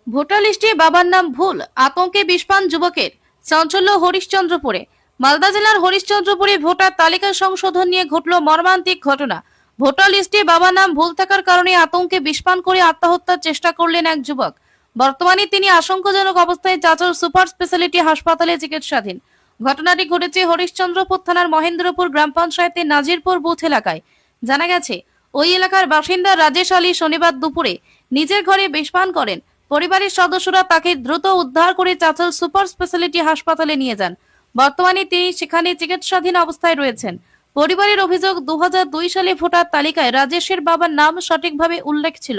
Voter লিস্টে বাবার নাম ভুল, আতঙ্কে বিস্ফান যুবকের। চাঞ্চল্য হরিশ্চন্দ্রপুরে। মালদা জেলার হরিশ্চন্দ্রপুরে ভোটার তালিকা সংশোধন নিয়ে ঘটল মর্মান্তিক ঘটনা। ভোটার লিস্টে বাবার নাম ভুল থাকার কারণে আতঙ্কে বিস্ফান করে আত্মহত্যার চেষ্টা করলেন এক যুবক। বর্তমানে তিনি আশঙ্কাজনক অবস্থায় চাঁচল সুপার স্পেশালিটি হাসপাতালে চিকিৎসাধীন। ঘটনাটি ঘটেছে হরিশ্চন্দ্রপুর থানার মহেন্দ্রপুর গ্রাম পঞ্চায়েতের নাজিরপুর বুথ এলাকায়। জানা গেছে, ওই এলাকার বাসিন্দা রাজেশ আলী শনিবার দুপুরে নিজের ঘরে বিস্ফান করেন। পরিবারের সদস্যরা তাকে দ্রুত উদ্ধার করে চাঁচল সুপার স্পেশালিটি হাসপাতালে নিয়ে যান। বর্তমানে তিনি সেখানে চিকিৎসাধীন অবস্থায় রয়েছেন। পরিবারের অভিযোগ, 2002 সালে ভোটার তালিকায় রাজেশের বাবার নাম সঠিকভাবে উল্লেখ ছিল,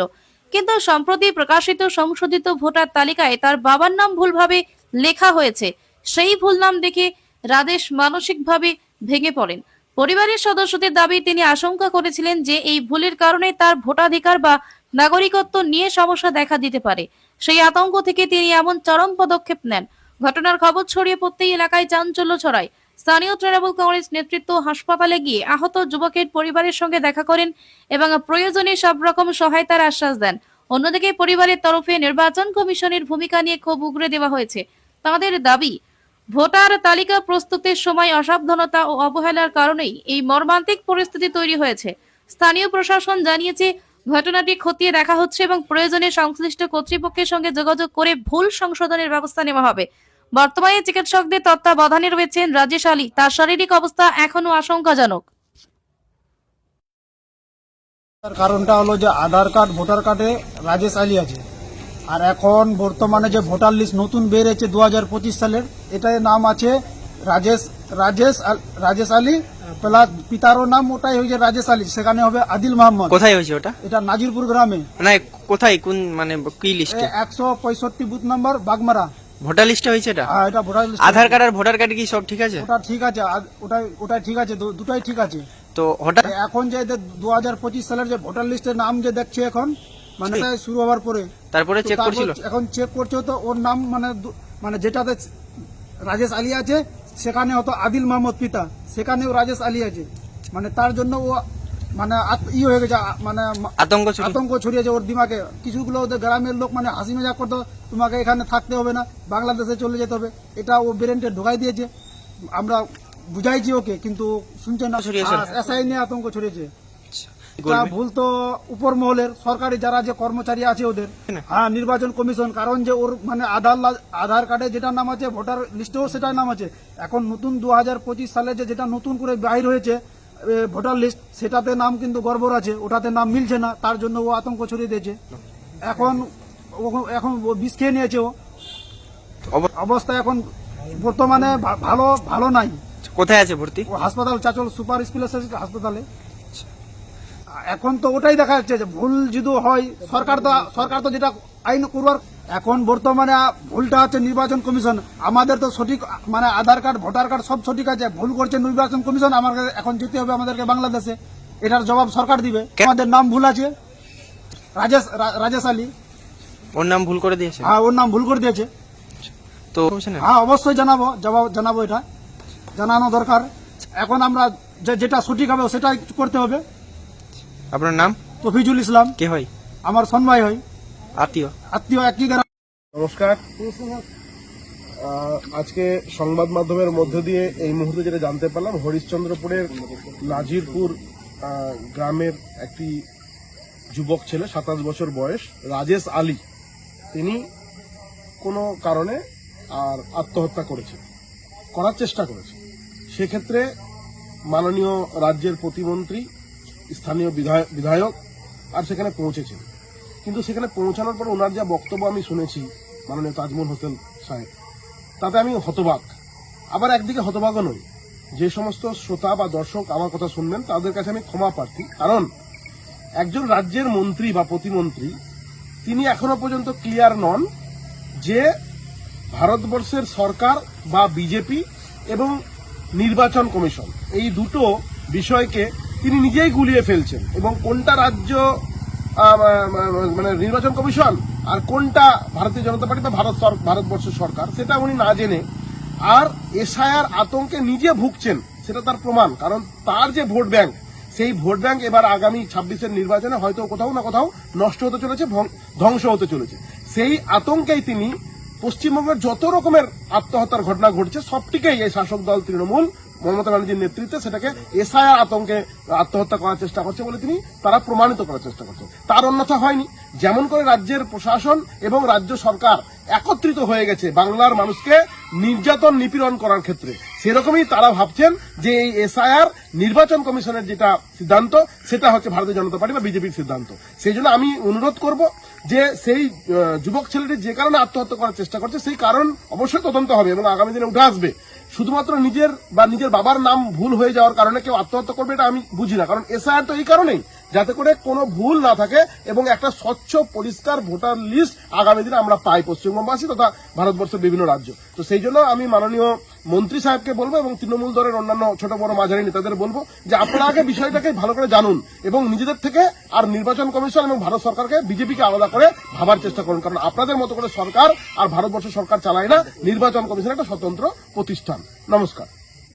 কিন্তু সম্প্রতি প্রকাশিত সংশোধিত ভোটার তালিকায় তার বাবার নাম ভুলভাবে লেখা হয়েছে। সেই ভুল নাম দেখে রাজেশ মানসিকভাবে ভেঙে পড়েন। পরিবারের সদস্যদের দাবি, তিনি আশঙ্কা করেছিলেন যে এই ভুলের কারণে তার ভোটাধিকার বা নাগরিকত্ব নিয়ে সমস্যা দেখা দিতে পারে। সেই আতঙ্ক থেকে তিনি এমন চরম পদক্ষেপ নেন। ঘটনার খবর ছড়িয়ে পড়তেই এলাকায় চাঞ্চল্য ছড়ায়। স্থানীয় তৃণমূল কংগ্রেস নেতৃত্ব হাসপাতালে গিয়ে আহত যুবকের পরিবারের সঙ্গে দেখা করেন এবং প্রয়োজনে সব রকম সহায়তার আশ্বাস দেন। অন্যদিকে পরিবারের তরফে নির্বাচন কমিশনের ভূমিকা নিয়ে ক্ষোভ উগরে দেওয়া হয়েছে। তাদের দাবি, ভোটার তালিকা প্রস্তুতের সময় অসাবধানতা ও অবহেলার কারণেই এই মর্মান্তিক পরিস্থিতি তৈরি হয়েছে। স্থানীয় প্রশাসন জানিয়েছে, ঘটনাটি খতিয়ে দেখা হচ্ছে এবং প্রয়োজনে সংশ্লিষ্ট কর্তৃপক্ষের সঙ্গে যোগাযোগ করে ভুল সংশোধনের ব্যবস্থা নেওয়া হবে। বর্তমানে চিকিৎসকদের তত্ত্বাবধানে রয়েছেন রাজেশ আলী। তার শারীরিক অবস্থা এখনো আশঙ্কাজনক। তার কারণটা হলো যে আধার কার্ড ভোটার কার্ডে রাজেশ আলী আছে, আর এখন বর্তমানে যে ভোটার লিস্ট নতুন বেরিয়েছে 2025 সালের, এটার নাম আছে রাজেশ রাজেশ রাজেশ আলী প্লাস পিতারও নাম ওটাই হয়েছে রাজেশ আলী, সেখানে হবে আদিল মোহাম্মদ। কোথায় হয়েছে ওটা? এটা নাজিরপুর গ্রামে, মানে কোথায়, কোন মানে কি লিস্টে? 165 বুথ নম্বর বাগমারা। ভোটার লিস্টে হয়েছে এটা? হ্যাঁ, এটা ভোটার লিস্ট। আধার কার্ড আর ভোটার কার্ড কি সব ঠিক আছে? ওটা ঠিক আছে, ওটাই ঠিক আছে, দুটাই ঠিক আছে। তো হঠাৎ এখন যে 2025 সালের যে ভোটার লিস্টের নাম যে দেখছে এখন, মানে শুরু হওয়ার পরে তারপরে চেক তারপর করছিল? এখন চেক করছে, তো ওর নাম মানে যেটাতে রাজেশ আলী আছে সেখানে হতো আদিল মোহাম্মদ পিতা, সেখানেও রাজেশ আলী আছে। মানে তার জন্য ও মানে হয়ে গেছে, মানে আতঙ্ক ছড়িয়েছে ওর দিমাগে। কিছুগুলো ওদের গ্রামের লোক মানে হাসি মজাক করতো, তোমাকে এখানে থাকতে হবে না, বাংলাদেশে চলে যেতে হবে, এটা ও ব্রেনটে ঢোকাই দিয়েছে। আমরা বুঝাইছি ওকে, কিন্তু শুনছে না। এসআই নিয়ে আতঙ্ক ছড়িয়েছে। তা ভুল তো উপর মহলের, সরকারি যারা যে কর্মচারী আছে ওদের। হ্যাঁ, নির্বাচন কমিশন, কারণ যে ওর মানে আধার কার্ডে যেটা নাম আছে ভোটার লিস্টেও সেটাই নাম আছে। এখন নতুন 2025 সালে যেটা নতুন করে বাইর হয়েছে ভোটার লিস্ট, সেটাতে নাম কিন্তু গড়বড় আছে, ওটাতে নাম মিলছে না, তার জন্য ও আতঙ্ক ছড়িয়ে দিয়েছে। এখন ও বিষ খেয়ে নিয়েছে। ও অবস্থা এখন বর্তমানে ভালো নাই। কোথায় আছে ভর্তি? ও হাসপাতাল, চাঁচল সুপার স্পেশালিটি হাসপাতালে। এখন তো ওটাই দেখা যাচ্ছে যে ভুল যদি হয়, সরকার তো যেটা আইন করবার, এখন বর্তমানে ভুলটা হচ্ছে নির্বাচন কমিশন। আমাদের তো সঠিক মানে আধার কার্ড ভোটার কার্ড সব সঠিক আছে, ভুল করছে নির্বাচন কমিশন। আমাকে এখন যেতে হবে আমাদেরকে বাংলাদেশে, এটার জবাব সরকার দিবে। আমাদের নাম ভুল আছে, রাজেশ আলী। ওর নাম ভুল করে দিয়েছে? হ্যাঁ, ওর নাম ভুল করে দিয়েছে। তো হ্যাঁ, অবশ্যই জানাবো, এটা জানানো দরকার। এখন আমরা যেটা সঠিক হবে সেটাই করতে হবে। আপনার নাম? তফিজুল ইসলাম। কে হয়? আমার সন্ময় হয়, আত্মীয় একই গ্রাম। নমস্কার। আজকে সংবাদ মাধ্যমের মধ্য দিয়ে এই মুহূর্তে যেটা জানতে পারলাম, হরিশ্চন্দ্রপুরের নাজিরপুর গ্রামের একটি যুবক ছেলে, 27 বছর বয়স, রাজেশ আলী, তিনি কোনো কারণে আর আত্মহত্যা করার চেষ্টা করেছে। সেক্ষেত্রে মাননীয় রাজ্যের প্রতিমন্ত্রী, স্থানীয় বিধায়ক আর সেখানে পৌঁছেছেন। কিন্তু সেখানে পৌঁছানোর পর ওনার যা বক্তব্য আমি শুনেছি মাননীয় তাজমল হোসেন সাহেব, তাতে আমি হতবাক। আবার একদিকে হতবাকও নই। যে সমস্ত শ্রোতা বা দর্শক আমার কথা শুনবেন তাদের কাছে আমি ক্ষমা প্রার্থী, কারণ একজন রাজ্যের মন্ত্রী বা প্রতিমন্ত্রী তিনি এখনো পর্যন্ত ক্লিয়ার নন যে ভারতবর্ষের সরকার বা বিজেপি এবং নির্বাচন কমিশন, এই দুটো বিষয়কে তিনি নিজেই গুলিয়ে ফেলছেন, এবং কোনটা রাজ্য মানে নির্বাচন কমিশন আর কোনটা ভারতীয় জনতা পার্টি বা ভারতবর্ষের সরকার, সেটা উনি না জেনে আর এসআইআর আতঙ্কে নিজে ভুগছেন, সেটা তার প্রমাণ। কারণ তার যে ভোট ব্যাংক, সেই ভোট ব্যাংক এবার আগামী 26-এর নির্বাচনে হয়তো কোথাও না কোথাও নষ্ট হতে চলেছে, ধ্বংস হতে চলেছে। সেই আতঙ্কেই তিনি পশ্চিমবঙ্গের যত রকমের আত্মহত্যার ঘটনা ঘটছে সবটিকেই এই শাসক দল তৃণমূল মমতা ব্যানার্জির নেতৃত্বে সেটাকে এসআইআর আতঙ্কে আত্মহত্যা করার চেষ্টা করছে বলে তিনি তারা প্রমাণিত করার চেষ্টা করছেন। তার অন্যথা হয়নি। যেমন করে রাজ্যের প্রশাসন এবং রাজ্য সরকার একত্রিত হয়ে গেছে বাংলার মানুষকে নির্যাতন নিপীড়ন করার ক্ষেত্রে, সেরকমই তারা ভাবছেন যে এই এসআইআর নির্বাচন কমিশনের যেটা সিদ্ধান্ত সেটা হচ্ছে ভারতীয় জনতা পার্টি বা বিজেপির সিদ্ধান্ত। সেই জন্য আমি অনুরোধ করব যে সেই যুবক ছেলেটি যে কারণে আত্মহত্যা করার চেষ্টা করছে সেই কারণ অবশ্যই তদন্ত হবে এবং আগামী দিনে উঠে আসবে। শুধুমাত্র নিজের বাবার নাম ভুল হয়ে যাওয়ার কারণে কেউ আত্মহত্যা করবে এটা আমি বুঝি না। কারণ এসআইআর তো এই কারণেই যাতে করে কোনো ভুল না থাকে এবং একটা স্বচ্ছ পরিষ্কার ভোটার লিস্ট আগামী দিনে আমরা পাই পশ্চিমবঙ্গবাসী তথা ভারতবর্ষের বিভিন্ন রাজ্য। তো সেই জন্য আমি মাননীয় মন্ত্রী সাহেবকে বলবো এবং তৃণমূল দলের অন্যান্য ছোট বড় মাঝারি নেতাদের বলবো যে আপনারা আগে বিষয়টাকে ভালো করে জানুন এবং নিজেদের থেকে আর নির্বাচন কমিশন এবং ভারত সরকারকে বিজেপিকে আলাদা করে ভাবার চেষ্টা করুন। কারণ আপনাদের মতো করে সরকার আর ভারতবর্ষ সরকার চালায় না, নির্বাচন কমিশন একটা স্বতন্ত্র প্রতিষ্ঠান। নমস্কার।